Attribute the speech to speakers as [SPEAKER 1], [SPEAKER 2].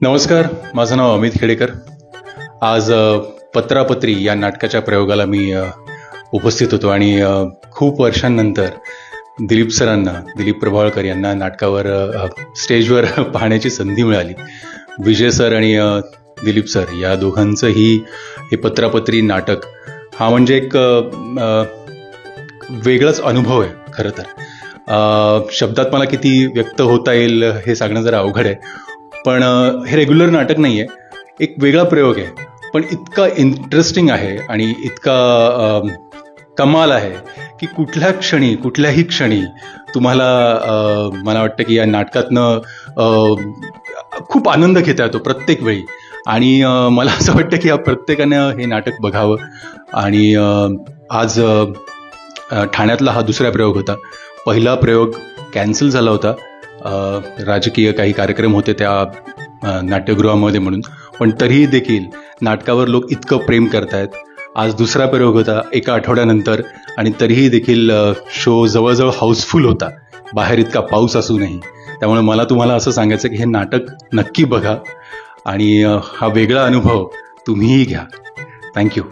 [SPEAKER 1] नमस्कार, माझं नाव अमित खेडेकर. आज पत्रापत्री या नाटकाच्या प्रयोगाला मी उपस्थित होतो आणि खूप वर्षांनंतर दिलीप प्रभावळकर यांना नाटकावर स्टेजवर पाहण्याची संधी मिळाली. विजय सर आणि दिलीप सर या दोघांचंही हे पत्रापत्री नाटक हा म्हणजे एक वेगळाच अनुभव आहे. खरं तर शब्दात मला किती व्यक्त होता येईल हे सांगणं जरा अवघड आहे, पण हे रेग्युलर नाटक नाही आहे, एक वेगळा प्रयोग आहे, पण इतका इंटरेस्टिंग आहे आणि इतका कमाल आहे की कुठल्याही क्षणी तुम्हाला मला वाटतं की या नाटकातनं खूप आनंद घेता येतो प्रत्येक वेळी. आणि मला असं वाटतं की या प्रत्येकानं हे नाटक बघावं. आणि आज ठाण्यातला हा दुसरा प्रयोग होता. पहिला प्रयोग कॅन्सल झाला होता, राजकीय काही कार्यक्रम होते त्या नाट्यगृहामध्ये म्हणून, पण तरीही देखील नाटकावर लोक इतकं प्रेम करतायत. आज दुसरा प्रयोग होता एका आठवड्यानंतर आणि तरीही देखील शो जवळजवळ हाऊसफुल होता, बाहेर इतका पाऊस असूनही. त्यामुळे मला तुम्हाला असं सांगायचं की हे नाटक नक्की बघा आणि हा वेगळा अनुभव तुम्हीही घ्या. थँक्यू.